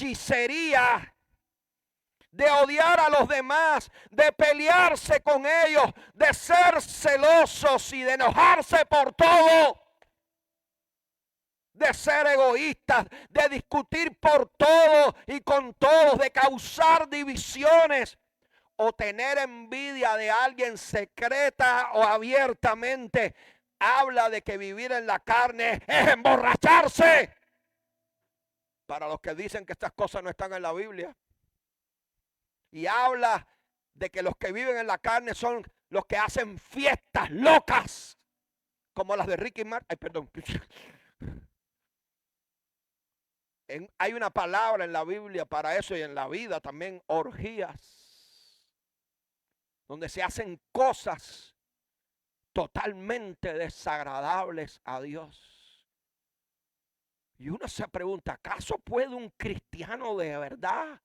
hechicería, de odiar a los demás, de pelearse con ellos, de ser celosos y de enojarse por todo, de ser egoístas, de discutir por todo y con todos, de causar divisiones o tener envidia de alguien secreta o abiertamente. Habla de que vivir en la carne es emborracharse. Para los que dicen que estas cosas no están en la Biblia. Y habla de que los que viven en la carne son los que hacen fiestas locas, como las de Ricky Martin. Ay, perdón. Hay una palabra en la Biblia para eso y en la vida también, orgías, donde se hacen cosas totalmente desagradables a Dios. Y uno se pregunta, ¿acaso puede un cristiano de verdad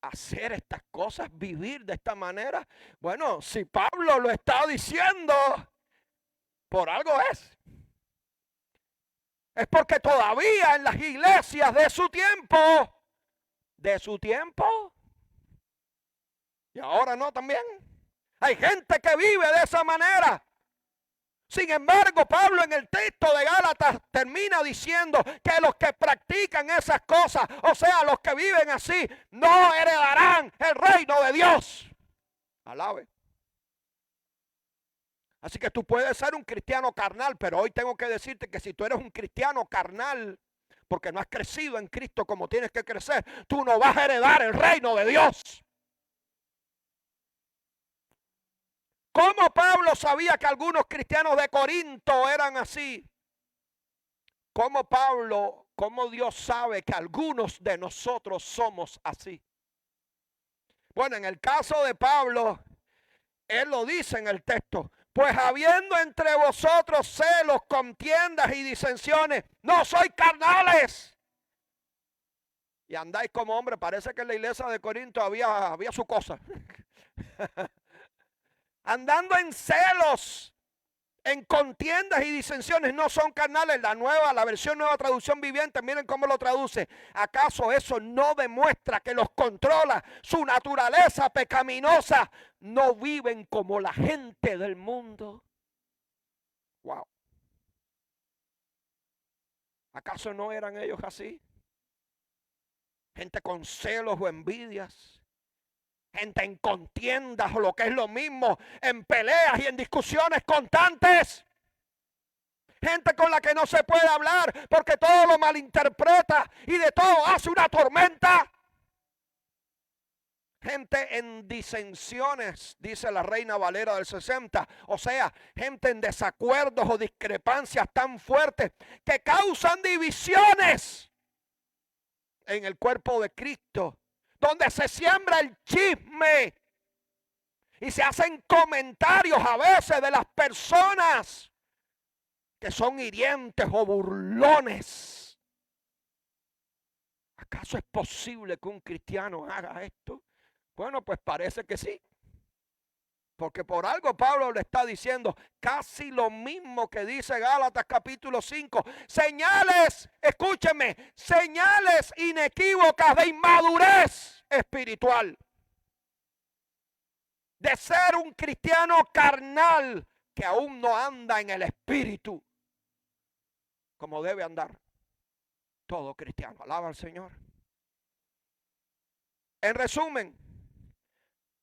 hacer estas cosas, vivir de esta manera? Bueno, si Pablo lo está diciendo, por algo es. Es porque todavía en las iglesias de su tiempo, y ahora no también, hay gente que vive de esa manera. Sin embargo, Pablo en el texto de Gálatas termina diciendo que los que practican esas cosas, o sea, los que viven así, no heredarán el reino de Dios. Alabe. Así que tú puedes ser un cristiano carnal, pero hoy tengo que decirte que si tú eres un cristiano carnal, porque no has crecido en Cristo como tienes que crecer, tú no vas a heredar el reino de Dios. ¿Cómo Pablo sabía que algunos cristianos de Corinto eran así? ¿Cómo Dios sabe que algunos de nosotros somos así? Bueno, en el caso de Pablo, él lo dice en el texto. Pues habiendo entre vosotros celos, contiendas y disensiones, no sois carnales. Y andáis como hombre. Parece que en la iglesia de Corinto había su cosa. Andando en celos, en contiendas y disensiones, no son carnales. La versión Nueva Traducción Viviente, miren cómo lo traduce. ¿Acaso eso no demuestra que los controla su naturaleza pecaminosa? No viven como la gente del mundo. Wow. ¿Acaso no eran ellos así? Gente con celos o envidias. Gente en contiendas o lo que es lo mismo, en peleas y en discusiones constantes. Gente con la que no se puede hablar porque todo lo malinterpreta y de todo hace una tormenta. Gente en disensiones, dice la Reina Valera del 60. O sea, gente en desacuerdos o discrepancias tan fuertes que causan divisiones en el cuerpo de Cristo. Donde se siembra el chisme y se hacen comentarios a veces de las personas que son hirientes o burlones. ¿Acaso es posible que un cristiano haga esto? Bueno, pues parece que sí. Porque por algo Pablo le está diciendo casi lo mismo que dice Gálatas capítulo 5. Señales, escúcheme, señales inequívocas de inmadurez espiritual. De ser un cristiano carnal que aún no anda en el espíritu como debe andar todo cristiano. Alaba al Señor. En resumen,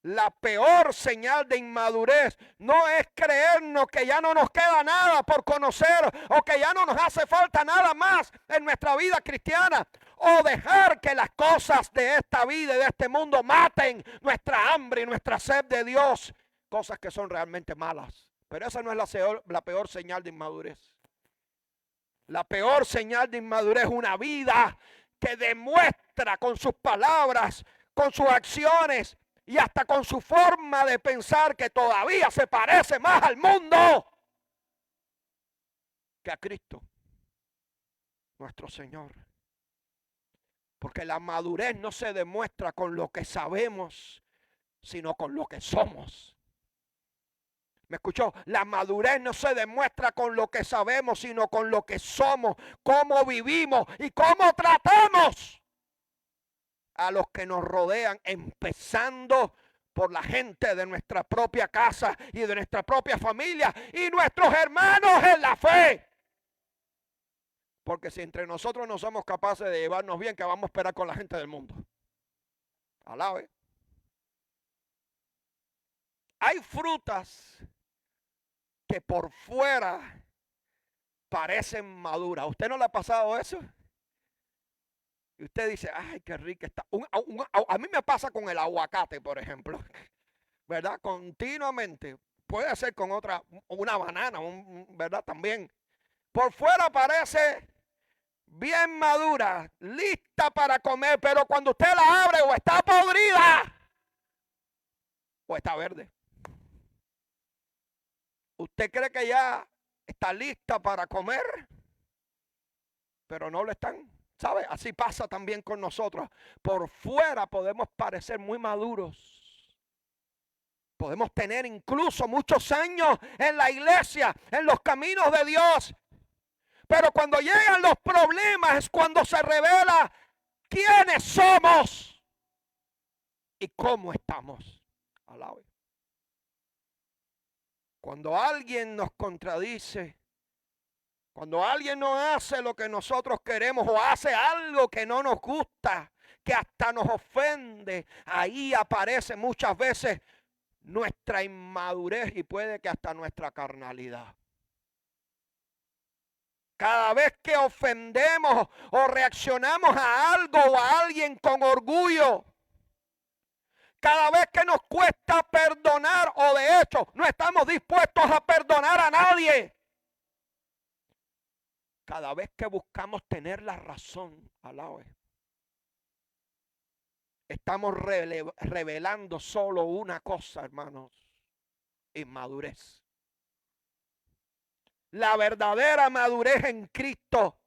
la peor señal de inmadurez no es creernos que ya no nos queda nada por conocer o que ya no nos hace falta nada más en nuestra vida cristiana o dejar que las cosas de esta vida y de este mundo maten nuestra hambre y nuestra sed de Dios, cosas que son realmente malas. Pero esa no es la peor señal de inmadurez. La peor señal de inmadurez es una vida que demuestra con sus palabras, con sus acciones y hasta con su forma de pensar que todavía se parece más al mundo que a Cristo, nuestro Señor. Porque la madurez no se demuestra con lo que sabemos, sino con lo que somos. ¿Me escuchó? La madurez no se demuestra con lo que sabemos, sino con lo que somos, cómo vivimos y cómo tratamos a los que nos rodean, empezando por la gente de nuestra propia casa y de nuestra propia familia y nuestros hermanos en la fe. Porque si entre nosotros no somos capaces de llevarnos bien, ¿qué vamos a esperar con la gente del mundo? Alabe. Hay frutas que por fuera parecen maduras. ¿A usted no le ha pasado eso? Y usted dice, ay, qué rica está. A mí me pasa con el aguacate, por ejemplo. ¿Verdad? Continuamente. Puede ser con una banana, ¿verdad? También. Por fuera parece bien madura, lista para comer, pero cuando usted la abre o está podrida o está verde. ¿Usted cree que ya está lista para comer? Pero no lo están. ¿Sabe? Así pasa también con nosotros. Por fuera podemos parecer muy maduros. Podemos tener incluso muchos años en la iglesia, en los caminos de Dios. Pero cuando llegan los problemas es cuando se revela quiénes somos y cómo estamos. Alabe. Cuando alguien nos contradice, cuando alguien no hace lo que nosotros queremos o hace algo que no nos gusta, que hasta nos ofende, ahí aparece muchas veces nuestra inmadurez y puede que hasta nuestra carnalidad. Cada vez que ofendemos o reaccionamos a algo o a alguien con orgullo, cada vez que nos cuesta perdonar o de hecho no estamos dispuestos a perdonar a nadie, cada vez que buscamos tener la razón, alabe, estamos revelando solo una cosa, hermanos: inmadurez. La verdadera madurez en Cristo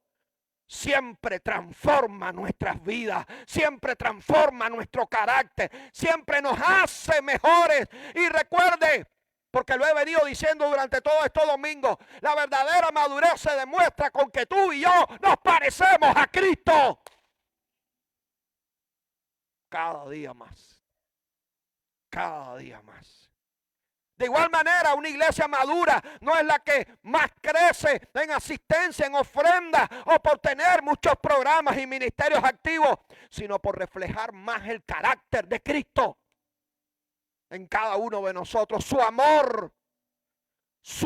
siempre transforma nuestras vidas, siempre transforma nuestro carácter, siempre nos hace mejores. Y recuerde, porque lo he venido diciendo durante todo este domingo, la verdadera madurez se demuestra con que tú y yo nos parecemos a Cristo. Cada día más. Cada día más. De igual manera, una iglesia madura no es la que más crece en asistencia, en ofrenda o por tener muchos programas y ministerios activos, sino por reflejar más el carácter de Cristo en cada uno de nosotros. Su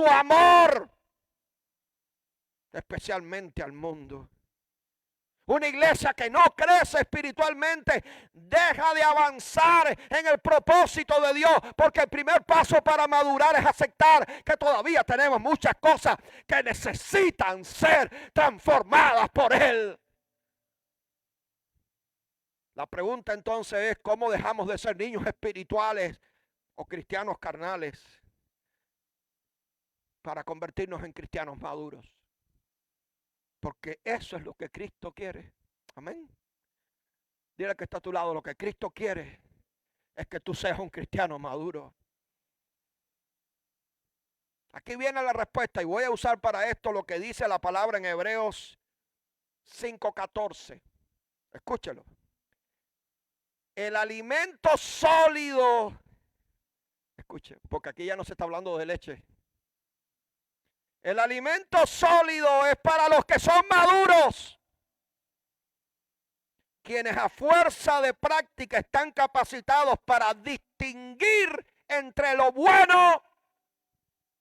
amor, especialmente al mundo. Una iglesia que no crece espiritualmente deja de avanzar en el propósito de Dios, porque el primer paso para madurar es aceptar que todavía tenemos muchas cosas que necesitan ser transformadas por Él. La pregunta entonces es: ¿cómo dejamos de ser niños espirituales o cristianos carnales para convertirnos en cristianos maduros? Porque eso es lo que Cristo quiere. Amén. Dile que está a tu lado: lo que Cristo quiere es que tú seas un cristiano maduro. Aquí viene la respuesta y voy a usar para esto lo que dice la palabra en Hebreos 5:14. Escúchelo. El alimento sólido, escuche, porque aquí ya no se está hablando de leche. El alimento sólido es para los que son maduros, quienes a fuerza de práctica están capacitados para distinguir entre lo bueno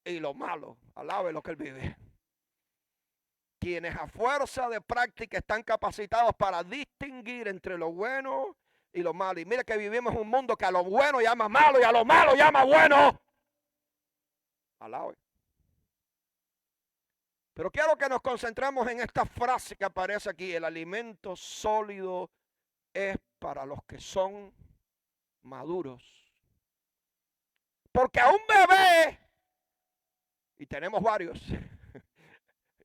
y lo malo. Alabe lo que Él vive. Quienes a fuerza de práctica están capacitados para distinguir entre lo bueno y lo malo. Y mire que vivimos en un mundo que a lo bueno llama malo y a lo malo llama bueno. Alabe. Pero quiero que nos concentremos en esta frase que aparece aquí: el alimento sólido es para los que son maduros. Porque a un bebé, y tenemos varios,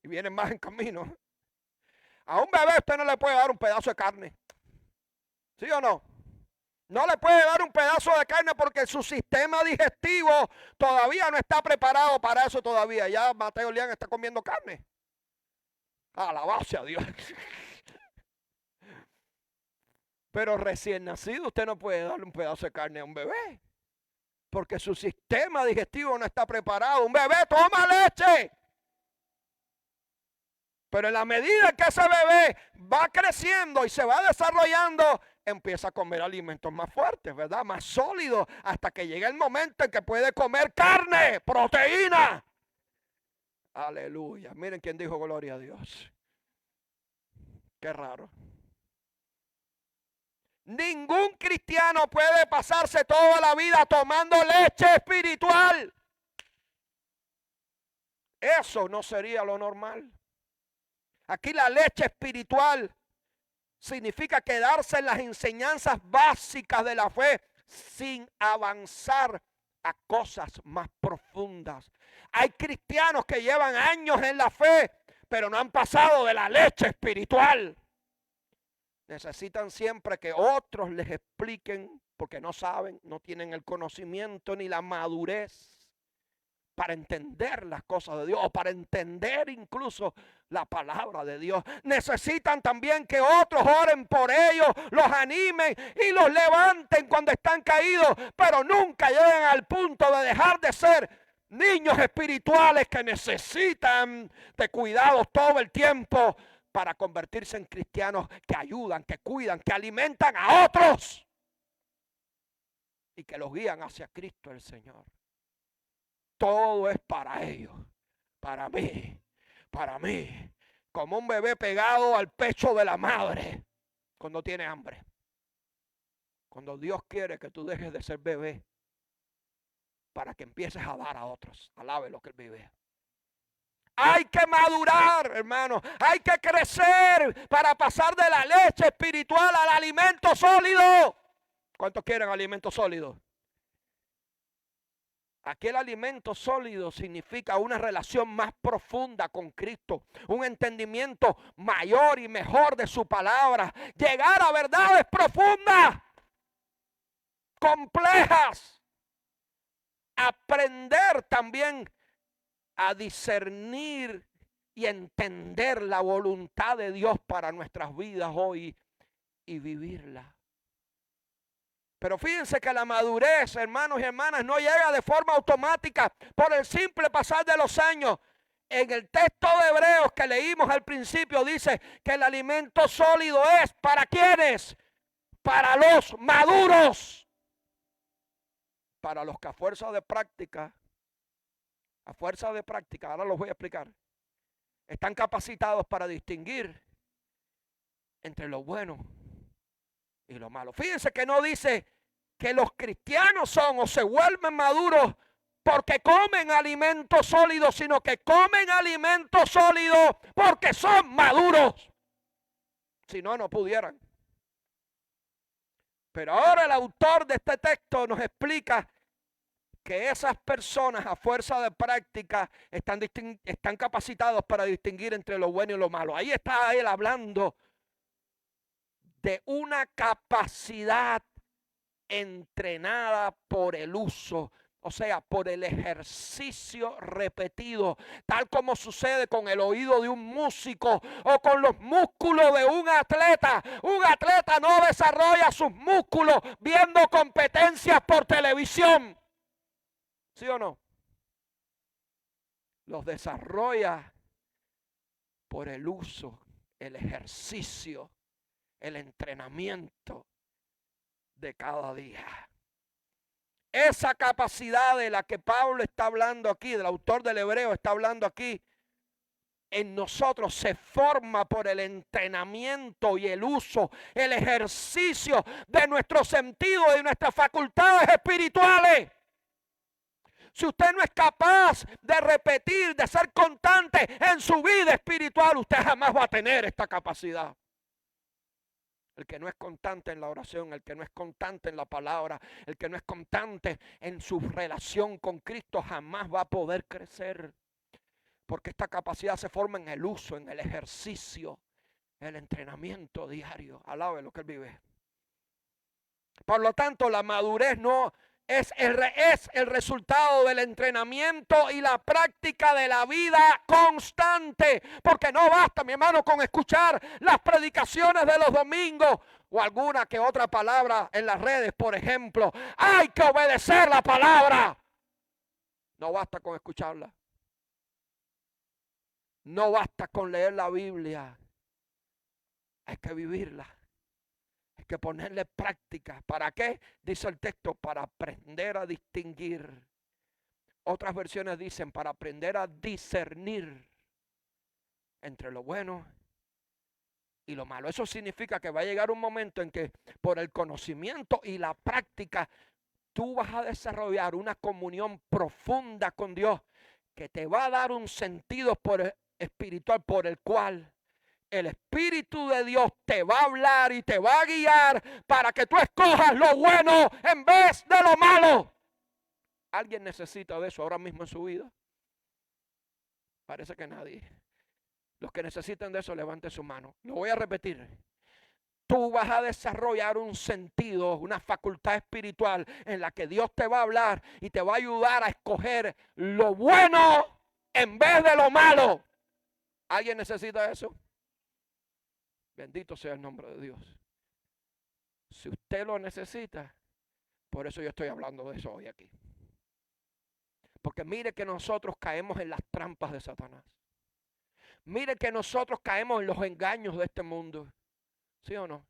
y vienen más en camino, a un bebé usted no le puede dar un pedazo de carne. ¿Sí o no? No le puede dar un pedazo de carne porque su sistema digestivo todavía no está preparado para eso todavía. Ya Mateo Lian está comiendo carne. Alabado sea Dios. Pero recién nacido usted no puede darle un pedazo de carne a un bebé, porque su sistema digestivo no está preparado. Un bebé toma leche. Pero en la medida que ese bebé va creciendo y se va desarrollando, empieza a comer alimentos más fuertes, ¿verdad? Más sólidos, hasta que llega el momento en que puede comer carne, proteína. Aleluya. Miren quién dijo gloria a Dios. Qué raro. Ningún cristiano puede pasarse toda la vida tomando leche espiritual. Eso no sería lo normal. Aquí la leche espiritual significa quedarse en las enseñanzas básicas de la fe sin avanzar a cosas más profundas. Hay cristianos que llevan años en la fe, pero no han pasado de la leche espiritual. Necesitan siempre que otros les expliquen, porque no saben, no tienen el conocimiento ni la madurez para entender las cosas de Dios, o para entender incluso la palabra de Dios. Necesitan también que otros oren por ellos, los animen y los levanten cuando están caídos, pero nunca lleguen al punto de dejar de ser niños espirituales que necesitan de cuidados todo el tiempo para convertirse en cristianos que ayudan, que cuidan, que alimentan a otros y que los guían hacia Cristo el Señor. Todo es para ellos, para mí, como un bebé pegado al pecho de la madre cuando tiene hambre. Cuando Dios quiere que tú dejes de ser bebé para que empieces a dar a otros. Alabe lo que Él vive. Hay que madurar, hermano. Hay que crecer para pasar de la leche espiritual al alimento sólido. ¿Cuántos quieren alimento sólido? Aquel alimento sólido significa una relación más profunda con Cristo, un entendimiento mayor y mejor de su palabra, llegar a verdades profundas, complejas, aprender también a discernir y entender la voluntad de Dios para nuestras vidas hoy y vivirla. Pero fíjense que la madurez, hermanos y hermanas, no llega de forma automática por el simple pasar de los años. En el texto de Hebreos que leímos al principio dice que el alimento sólido es ¿para quiénes? Para los maduros. Para los que a fuerza de práctica, ahora los voy a explicar, están capacitados para distinguir entre lo bueno y lo malo. Fíjense que no dice que los cristianos son o se vuelven maduros porque comen alimentos sólidos, sino que comen alimentos sólidos porque son maduros. Si no, no pudieran. Pero ahora el autor de este texto nos explica que esas personas a fuerza de práctica están capacitados para distinguir entre lo bueno y lo malo. Ahí está él hablando de una capacidad entrenada por el uso, o sea, por el ejercicio repetido, tal como sucede con el oído de un músico o con los músculos de un atleta. Un atleta no desarrolla sus músculos viendo competencias por televisión. ¿Sí o no? Los desarrolla por el uso, el ejercicio, el entrenamiento de cada día. Esa capacidad de la que Pablo está hablando aquí, del autor del Hebreo está hablando aquí, en nosotros se forma por el entrenamiento y el uso, el ejercicio de nuestros sentidos y de nuestras facultades espirituales. Si usted no es capaz de repetir, de ser constante en su vida espiritual, usted jamás va a tener esta capacidad. El que no es constante en la oración, el que no es constante en la palabra, el que no es constante en su relación con Cristo, jamás va a poder crecer. Porque esta capacidad se forma en el uso, en el ejercicio, el entrenamiento diario. Alabe lo que Él vive. Por lo tanto, la madurez no es el resultado del entrenamiento y la práctica de la vida constante. Porque no basta, mi hermano, con escuchar las predicaciones de los domingos o alguna que otra palabra en las redes, por ejemplo. Hay que obedecer la palabra. No basta con escucharla. No basta con leer la Biblia. Hay que vivirla. Hay que ponerle práctica. ¿Para qué? Dice el texto, para aprender a distinguir. Otras versiones dicen, para aprender a discernir entre lo bueno y lo malo. Eso significa que va a llegar un momento en que por el conocimiento y la práctica, tú vas a desarrollar una comunión profunda con Dios que te va a dar un sentido espiritual por el cual el Espíritu de Dios te va a hablar y te va a guiar para que tú escojas lo bueno en vez de lo malo. ¿Alguien necesita de eso ahora mismo en su vida? Parece que nadie. Los que necesiten de eso, levanten su mano. Lo voy a repetir. Tú vas a desarrollar un sentido, una facultad espiritual en la que Dios te va a hablar y te va a ayudar a escoger lo bueno en vez de lo malo. ¿Alguien necesita eso? Bendito sea el nombre de Dios. Si usted lo necesita, por eso yo estoy hablando de eso hoy aquí. Porque mire que nosotros caemos en las trampas de Satanás. Mire que nosotros caemos en los engaños de este mundo. ¿Sí o no?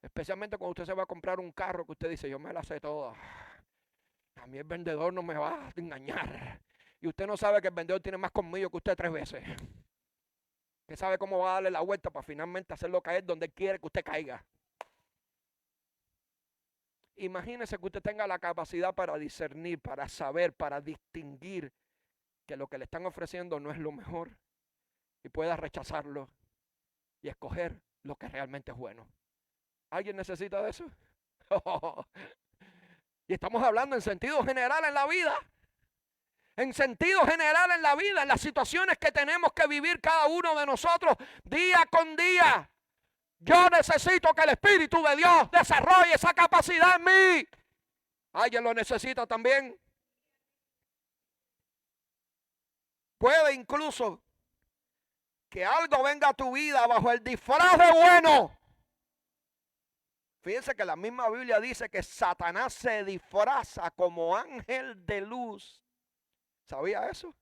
Especialmente cuando usted se va a comprar un carro que usted dice, yo me la sé toda. A mí el vendedor no me va a engañar. Y usted no sabe que el vendedor tiene más colmillo que usted 3 veces. Que sabe cómo va a darle la vuelta para finalmente hacerlo caer donde quiere que usted caiga. Imagínese que usted tenga la capacidad para discernir, para saber, para distinguir que lo que le están ofreciendo no es lo mejor y pueda rechazarlo y escoger lo que realmente es bueno. ¿Alguien necesita de eso? Y estamos hablando en sentido general en la vida. En sentido general en la vida, en las situaciones que tenemos que vivir cada uno de nosotros día con día. Yo necesito que el Espíritu de Dios desarrolle esa capacidad en mí. ¿Alguien lo necesita también? Puede incluso que algo venga a tu vida bajo el disfraz de bueno. Fíjense que la misma Biblia dice que Satanás se disfraza como ángel de luz. ¿Sabía eso?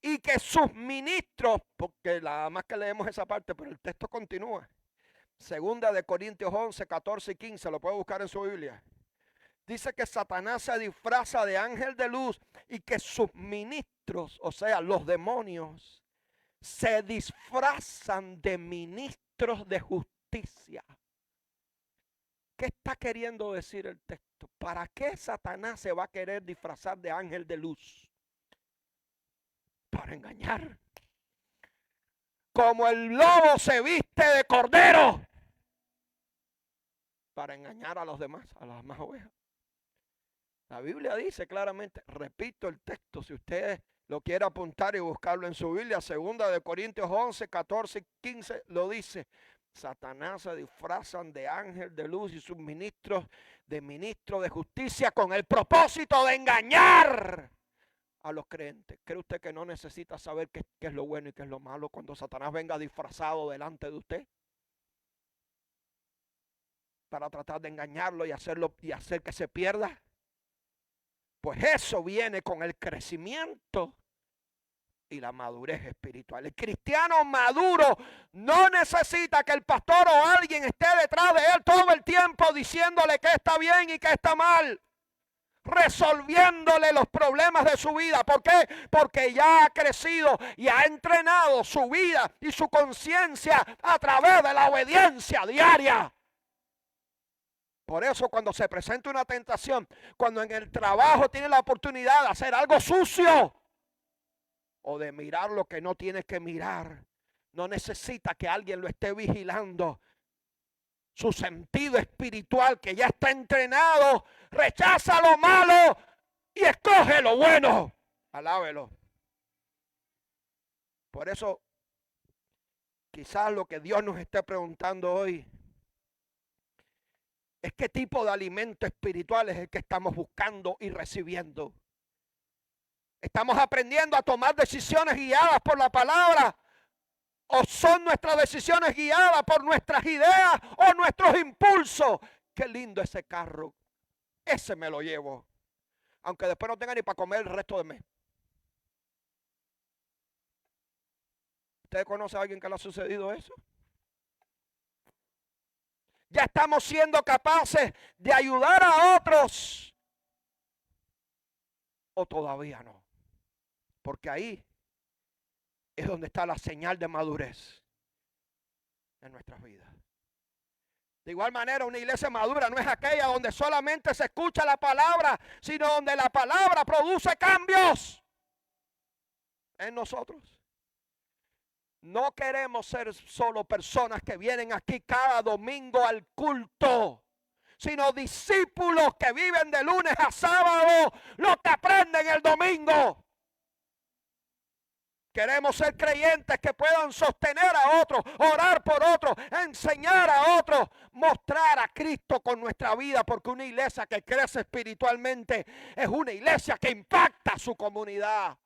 Y que sus ministros, porque nada más que leemos esa parte, pero el texto continúa. Segunda de Corintios 11, 14 y 15, lo puede buscar en su Biblia. Dice que Satanás se disfraza de ángel de luz y que sus ministros, o sea, los demonios, se disfrazan de ministros de justicia. ¿Qué está queriendo decir el texto? ¿Para qué Satanás se va a querer disfrazar de ángel de luz? Para engañar. Como el lobo se viste de cordero. Para engañar a los demás, a las demás ovejas. La Biblia dice claramente, repito el texto, si usted lo quiere apuntar y buscarlo en su Biblia, segunda de Corintios 11, 14 y 15, lo dice. Satanás se disfrazan de ángel de luz y sus ministros de ministro de justicia con el propósito de engañar a los creyentes. ¿Cree usted que no necesita saber qué es lo bueno y qué es lo malo cuando Satanás venga disfrazado delante de usted? Para tratar de engañarlo y hacer que se pierda. Pues eso viene con el crecimiento y la madurez espiritual. El cristiano maduro no necesita que el pastor o alguien esté detrás de él todo el tiempo diciéndole que está bien y que está mal, resolviéndole los problemas de su vida. ¿Por qué? Porque ya ha crecido y ha entrenado su vida y su conciencia a través de la obediencia diaria. Por eso cuando se presenta una tentación, cuando en el trabajo tiene la oportunidad de hacer algo sucio o de mirar lo que no tiene que mirar, no necesita que alguien lo esté vigilando. Su sentido espiritual que ya está entrenado, rechaza lo malo y escoge lo bueno. Alábelo. Por eso, quizás lo que Dios nos esté preguntando hoy es qué tipo de alimento espiritual es el que estamos buscando y recibiendo. ¿Estamos aprendiendo a tomar decisiones guiadas por la palabra? ¿O son nuestras decisiones guiadas por nuestras ideas o nuestros impulsos? Qué lindo ese carro. Ese me lo llevo. Aunque después no tenga ni para comer el resto del mes. ¿Usted conoce a alguien que le ha sucedido eso? Ya estamos siendo capaces de ayudar a otros. ¿O todavía no? Porque ahí es donde está la señal de madurez en nuestras vidas. De igual manera, una iglesia madura no es aquella donde solamente se escucha la palabra, sino donde la palabra produce cambios en nosotros. No queremos ser solo personas que vienen aquí cada domingo al culto, sino discípulos que viven de lunes a sábado lo que aprenden el domingo. Queremos ser creyentes que puedan sostener a otros, orar por otros, enseñar a otros, mostrar a Cristo con nuestra vida, porque una iglesia que crece espiritualmente es una iglesia que impacta a su comunidad.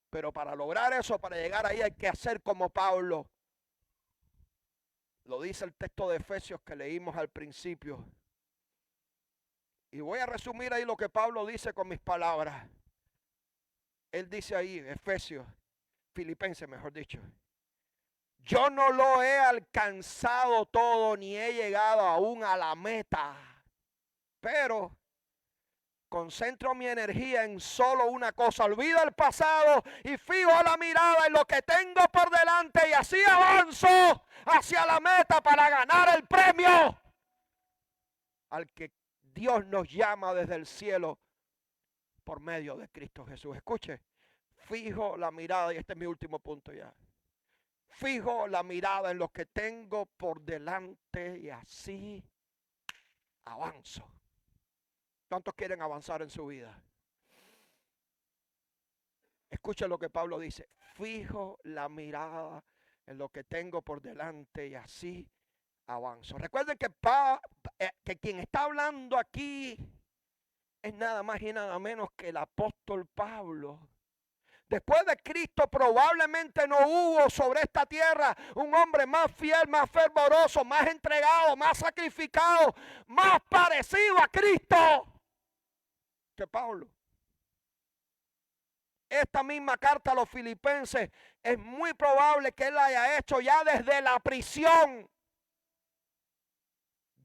Pero para lograr eso, para llegar ahí, hay que hacer como Pablo. Lo dice el texto de Efesios que leímos al principio. Y voy a resumir ahí lo que Pablo dice con mis palabras. Él dice ahí, Efesios, Filipenses mejor dicho. Yo no lo he alcanzado todo, ni he llegado aún a la meta. Pero concentro mi energía en solo una cosa. Olvido el pasado y fijo la mirada en lo que tengo por delante. Y así avanzo hacia la meta para ganar el premio al que Dios nos llama desde el cielo por medio de Cristo Jesús. Escuche, fijo la mirada, y este es mi último punto ya. Fijo la mirada en lo que tengo por delante y así avanzo. ¿Cuántos quieren avanzar en su vida? Escuche lo que Pablo dice. Fijo la mirada en lo que tengo por delante y así avanzo. Recuerden que quien está hablando aquí es nada más y nada menos que el apóstol Pablo. Después de Cristo probablemente no hubo sobre esta tierra un hombre más fiel, más fervoroso, más entregado, más sacrificado, más parecido a Cristo que Pablo. Esta misma carta a los filipenses es muy probable que él la haya hecho ya desde la prisión,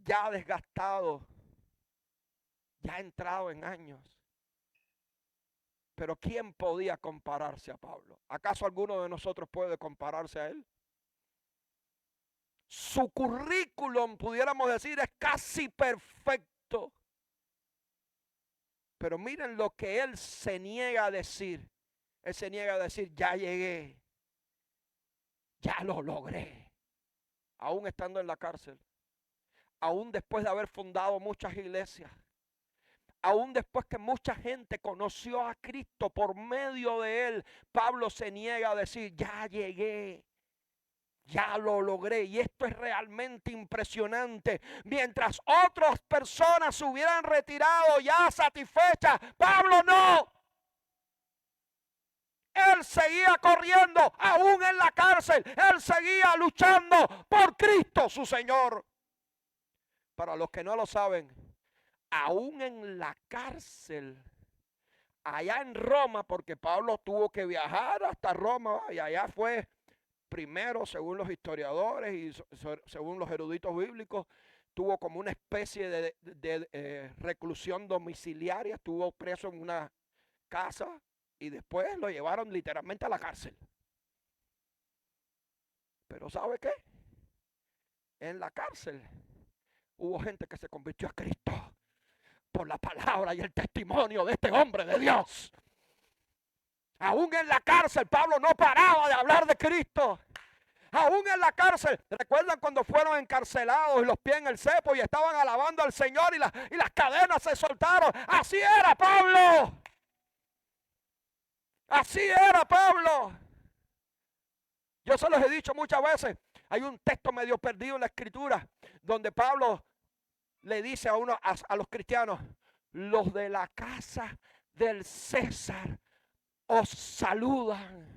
ya desgastado, ya entrado en años. Pero ¿quién podía compararse a Pablo? ¿Acaso alguno de nosotros puede compararse a él? Su currículum, pudiéramos decir, es casi perfecto. Pero miren lo que él se niega a decir. Él se niega a decir, ya llegué, ya lo logré. Aún estando en la cárcel, aún después de haber fundado muchas iglesias, aún después que mucha gente conoció a Cristo por medio de él, Pablo se niega a decir, ya llegué, ya lo logré. Y esto es realmente impresionante. Mientras otras personas se hubieran retirado ya satisfechas, Pablo no. Él seguía corriendo, aún en la cárcel. Él seguía luchando por Cristo, su Señor. Para los que no lo saben, aún en la cárcel, allá en Roma, porque Pablo tuvo que viajar hasta Roma, y allá fue primero, según los historiadores y según los eruditos bíblicos, tuvo como una especie de reclusión domiciliaria, estuvo preso en una casa y después lo llevaron literalmente a la cárcel. Pero ¿sabe qué? En la cárcel hubo gente que se convirtió a Cristo por la palabra y el testimonio de este hombre de Dios. Aún en la cárcel Pablo no paraba de hablar de Cristo. Aún en la cárcel, ¿recuerdan cuando fueron encarcelados y los pies en el cepo y estaban alabando al Señor y las cadenas se soltaron? Así era Pablo. Así era Pablo. Yo se los he dicho muchas veces. Hay un texto medio perdido en la escritura donde Pablo le dice a los cristianos: los de la casa del César os saludan.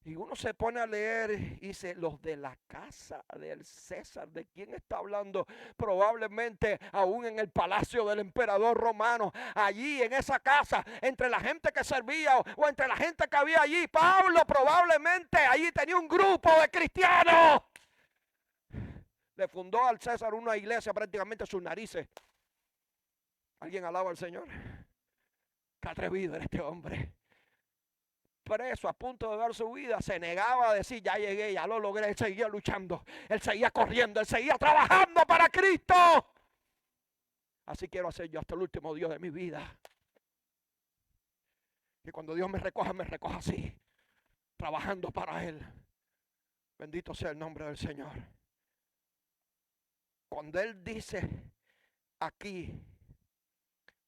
Y uno se pone a leer y dice: los de la casa del César, ¿de quién está hablando? Probablemente aún en el palacio del emperador romano, allí en esa casa, entre la gente que servía o entre la gente que había allí, Pablo probablemente allí tenía un grupo de cristianos. Le fundó al César una iglesia prácticamente a sus narices. ¿Alguien alaba al Señor? Qué atrevido era este hombre. Preso, a punto de dar su vida, se negaba a decir: ya llegué, ya lo logré. Él seguía luchando, él seguía corriendo, él seguía trabajando para Cristo. Así quiero hacer yo hasta el último día de mi vida. Que cuando Dios me recoja así, trabajando para Él. Bendito sea el nombre del Señor. Cuando Él dice aquí: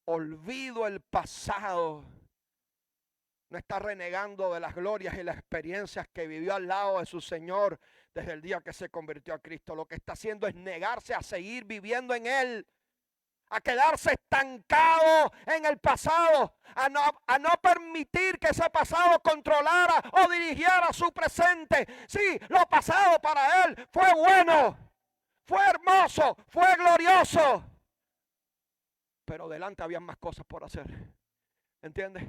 olvido el pasado, no está renegando de las glorias y las experiencias que vivió al lado de su Señor desde el día que se convirtió a Cristo. Lo que está haciendo es negarse a seguir viviendo en Él, a quedarse estancado en el pasado, a no permitir que ese pasado controlara o dirigiera su presente. Sí, lo pasado para Él fue bueno, fue hermoso, fue glorioso, pero delante había más cosas por hacer. ¿Entiendes?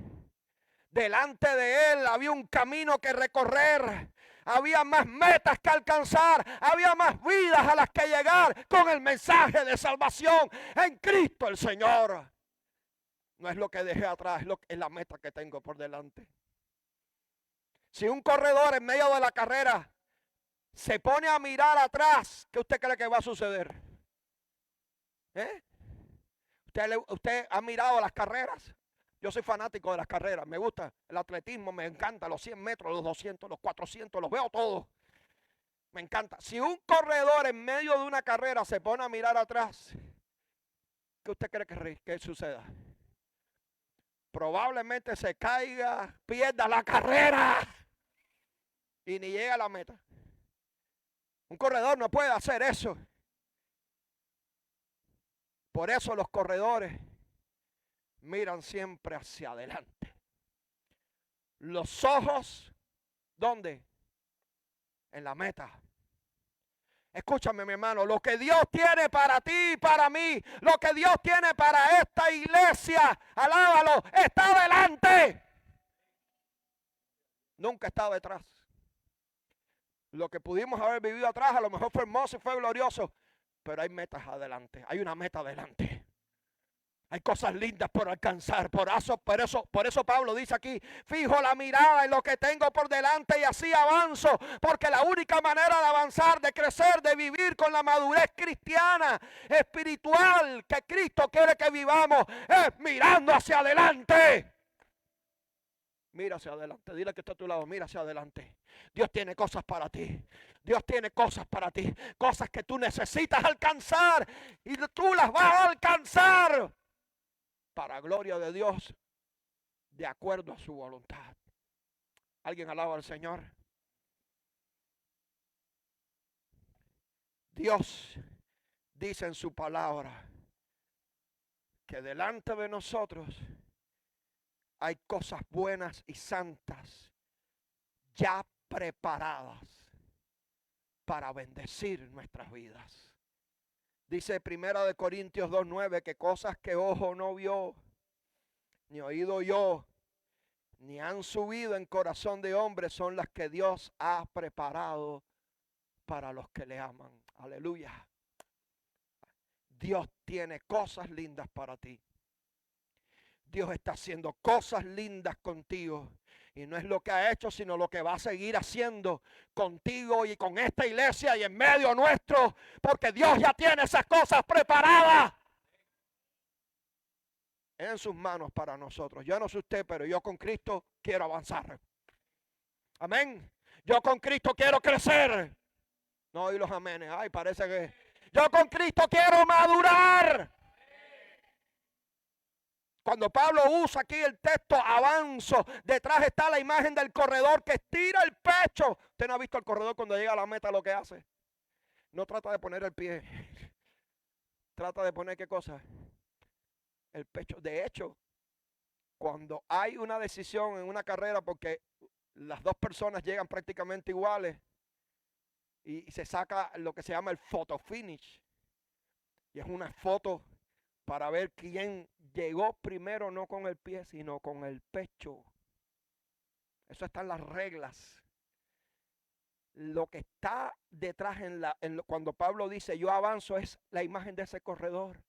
Delante de Él había un camino que recorrer, había más metas que alcanzar, había más vidas a las que llegar con el mensaje de salvación en Cristo el Señor. No es lo que dejé atrás, es la meta que tengo por delante. Si un corredor en medio de la carrera se pone a mirar atrás, ¿qué usted cree que va a suceder? ¿Usted ha mirado las carreras? Yo soy fanático de las carreras, me gusta el atletismo, me encanta los 100 metros, los 200, los 400, los veo todos. Me encanta. Si un corredor en medio de una carrera se pone a mirar atrás, ¿qué usted cree que suceda? Probablemente se caiga, pierda la carrera y ni llega a la meta. Un corredor no puede hacer eso. Por eso los corredores miran siempre hacia adelante. Los ojos, ¿dónde? En la meta. Escúchame, mi hermano, lo que Dios tiene para ti y para mí, lo que Dios tiene para esta iglesia, alábalo, está adelante. Nunca está detrás. Lo que pudimos haber vivido atrás a lo mejor fue hermoso y fue glorioso, pero hay metas adelante, hay una meta adelante. Hay cosas lindas por alcanzar. Por eso Pablo dice aquí: fijo la mirada en lo que tengo por delante y así avanzo. Porque la única manera de avanzar, de crecer, de vivir con la madurez cristiana, espiritual, que Cristo quiere que vivamos, es mirando hacia adelante. Mira hacia adelante. Dile que está a tu lado: mira hacia adelante. Dios tiene cosas para ti. Dios tiene cosas para ti. Cosas que tú necesitas alcanzar. Y tú las vas a alcanzar para gloria de Dios, de acuerdo a su voluntad. ¿Alguien alaba al Señor? Dios dice en su palabra que delante de nosotros hay cosas buenas y santas ya preparadas para bendecir nuestras vidas. Dice 1 Corintios 2:9 que cosas que ojo no vio, ni oído yo, ni han subido en corazón de hombre son las que Dios ha preparado para los que le aman. Aleluya. Dios tiene cosas lindas para ti. Dios está haciendo cosas lindas contigo. Y no es lo que ha hecho, sino lo que va a seguir haciendo contigo y con esta iglesia y en medio nuestro. Porque Dios ya tiene esas cosas preparadas en sus manos para nosotros. Yo no sé usted, pero yo con Cristo quiero avanzar. Amén. Yo con Cristo quiero crecer. No oí los amenes. Ay, parece que yo con Cristo quiero madurar. Cuando Pablo usa aquí el texto avanzo, detrás está la imagen del corredor que estira el pecho. ¿Usted no ha visto al corredor cuando llega a la meta lo que hace? No trata de poner el pie. Trata de poner ¿qué cosa? El pecho. De hecho, cuando hay una decisión en una carrera, porque las dos personas llegan prácticamente iguales y se saca lo que se llama el photo finish. Y es una foto para ver quién llegó primero, no con el pie, sino con el pecho. Eso está en las reglas. Lo que está detrás cuando Pablo dice yo avanzo es la imagen de ese corredor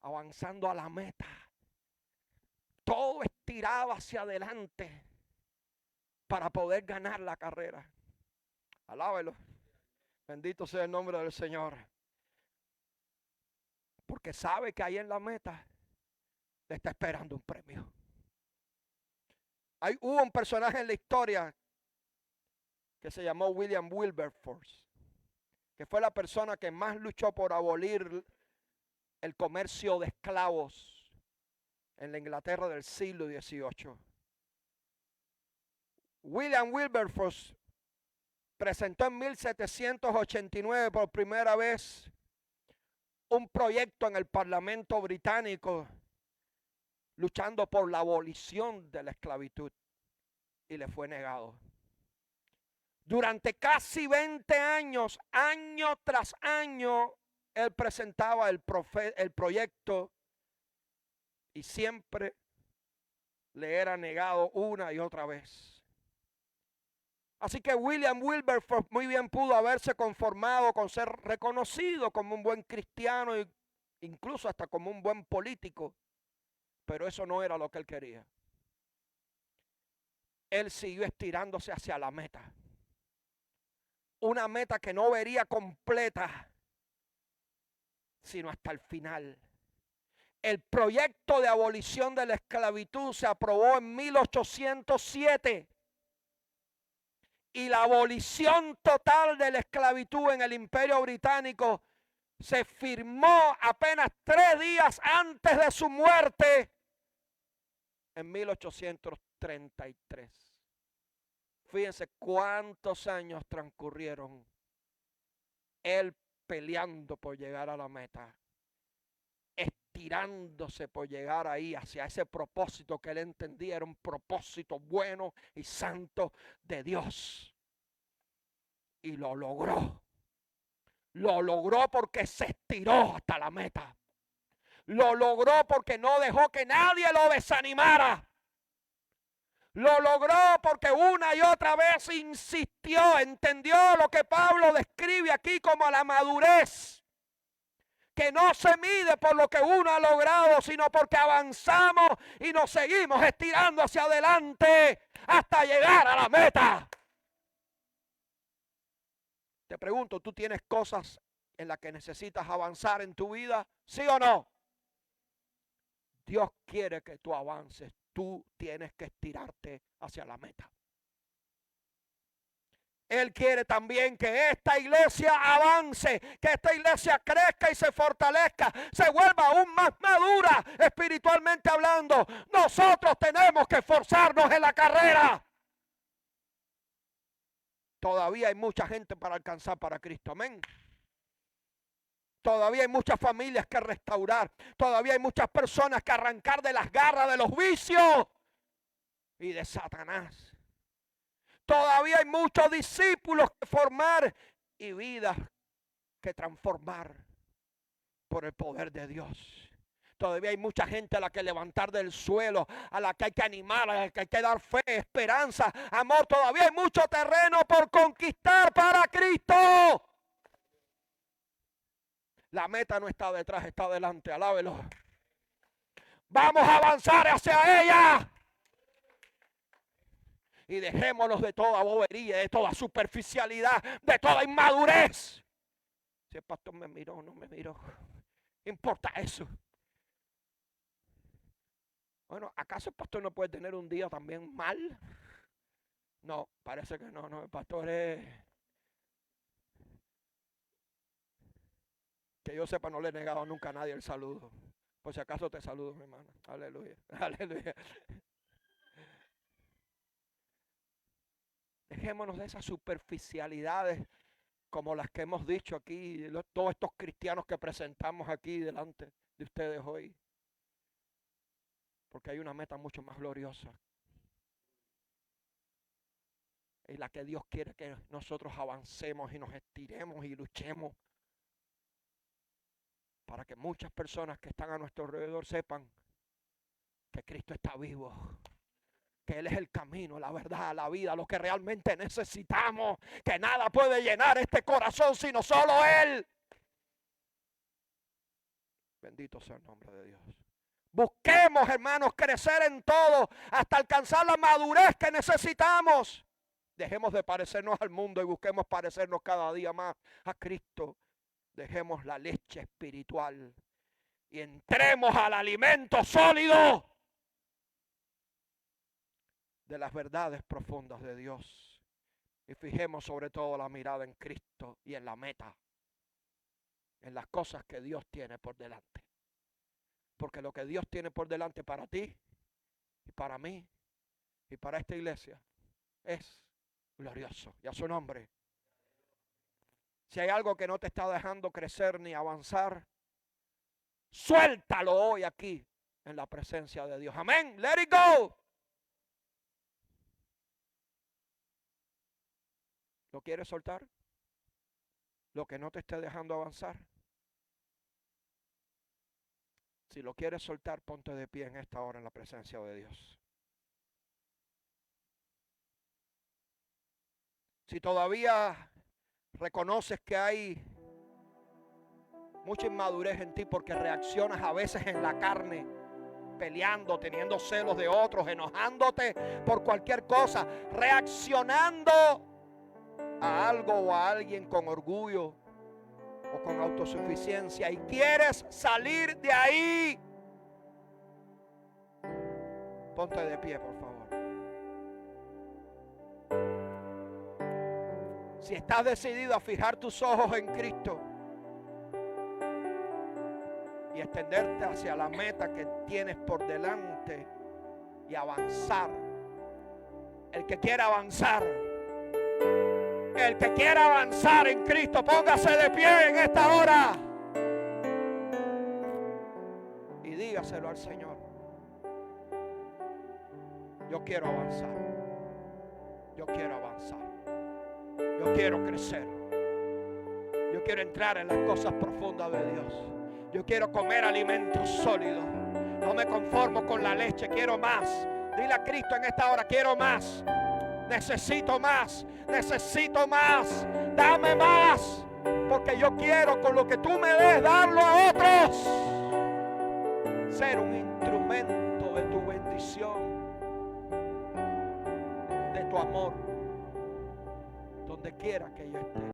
avanzando a la meta. Todo estirado hacia adelante para poder ganar la carrera. Alábelo. Bendito sea el nombre del Señor. Porque sabe que ahí en la meta le está esperando un premio. Hubo un personaje en la historia que se llamó William Wilberforce, que fue la persona que más luchó por abolir el comercio de esclavos en la Inglaterra del siglo XVIII. William Wilberforce presentó en 1789 por primera vez un proyecto en el Parlamento británico luchando por la abolición de la esclavitud y le fue negado. Durante casi 20 años, año tras año, él presentaba el proyecto y siempre le era negado una y otra vez. Así que William Wilberforce muy bien pudo haberse conformado con ser reconocido como un buen cristiano e incluso hasta como un buen político, pero eso no era lo que él quería. Él siguió estirándose hacia la meta. Una meta que no vería completa, sino hasta el final. El proyecto de abolición de la esclavitud se aprobó en 1807. Y la abolición total de la esclavitud en el Imperio Británico se firmó apenas 3 días antes de su muerte en 1833. Fíjense cuántos años transcurrieron él peleando por llegar a la meta, estirándose por llegar ahí hacia ese propósito que él entendía era un propósito bueno y santo de Dios. Y lo logró. Lo logró porque se estiró hasta la meta. Lo logró porque no dejó que nadie lo desanimara. Lo logró porque una y otra vez insistió, entendió lo que Pablo describe aquí como la madurez. Que no se mide por lo que uno ha logrado, sino porque avanzamos y nos seguimos estirando hacia adelante hasta llegar a la meta. Te pregunto, ¿tú tienes cosas en las que necesitas avanzar en tu vida? ¿Sí o no? Dios quiere que tú avances. Tú tienes que estirarte hacia la meta. Él quiere también que esta iglesia avance, que esta iglesia crezca y se fortalezca, se vuelva aún más madura espiritualmente hablando. Nosotros tenemos que esforzarnos en la carrera. Todavía hay mucha gente para alcanzar para Cristo, amén. Todavía hay muchas familias que restaurar. Todavía hay muchas personas que arrancar de las garras de los vicios y de Satanás. Todavía hay muchos discípulos que formar y vidas que transformar por el poder de Dios. Todavía hay mucha gente a la que levantar del suelo, a la que hay que animar, a la que hay que dar fe, esperanza, amor. Todavía hay mucho terreno por conquistar para Cristo. La meta no está detrás, está delante. Alábelo. Vamos a avanzar hacia ella. Y dejémonos de toda bobería, de toda superficialidad, de toda inmadurez. Si el pastor me miró o no me miró, importa eso. Bueno, ¿acaso el pastor no puede tener un día también mal? No, parece que no, el pastor es... Que yo sepa, no le he negado nunca a nadie el saludo. Por si acaso te saludo, mi hermana. Aleluya, aleluya. Dejémonos de esas superficialidades como las que hemos dicho aquí, todos estos cristianos que presentamos aquí delante de ustedes hoy. Porque hay una meta mucho más gloriosa. Y la que Dios quiere que nosotros avancemos y nos estiremos y luchemos. Para que muchas personas que están a nuestro alrededor sepan que Cristo está vivo. Que Él es el camino, la verdad, la vida, lo que realmente necesitamos. Que nada puede llenar este corazón sino solo Él. Bendito sea el nombre de Dios. Busquemos, hermanos, crecer en todo hasta alcanzar la madurez que necesitamos. Dejemos de parecernos al mundo y busquemos parecernos cada día más a Cristo. Dejemos la leche espiritual y entremos al alimento sólido de las verdades profundas de Dios. Y fijemos sobre todo la mirada en Cristo y en la meta, en las cosas que Dios tiene por delante. Porque lo que Dios tiene por delante para ti y para mí y para esta iglesia es glorioso. Y a su nombre. Si hay algo que no te está dejando crecer ni avanzar, suéltalo hoy aquí en la presencia de Dios. Amén. Let it go. ¿Lo quieres soltar? Lo que no te esté dejando avanzar. Si lo quieres soltar, ponte de pie en esta hora en la presencia de Dios. Si todavía reconoces que hay mucha inmadurez en ti porque reaccionas a veces en la carne, peleando, teniendo celos de otros, enojándote por cualquier cosa, reaccionando a algo o a alguien con orgullo o con autosuficiencia y quieres salir de ahí, ponte de pie, por favor. Si estás decidido a fijar tus ojos en Cristo y extenderte hacia la meta que tienes por delante y avanzar, el que quiera avanzar en Cristo, póngase de pie en esta hora y dígaselo al Señor. Yo quiero avanzar. Yo quiero avanzar. Yo quiero crecer. Yo quiero entrar en las cosas profundas de Dios. Yo quiero comer alimentos sólidos. No me conformo con la leche, quiero más. Dile a Cristo en esta hora, quiero más. Necesito más. Necesito más. Dame más. Porque yo quiero con lo que tú me des darlo a otros. Ser un instrumento de tu bendición, de tu amor, donde quiera que yo esté.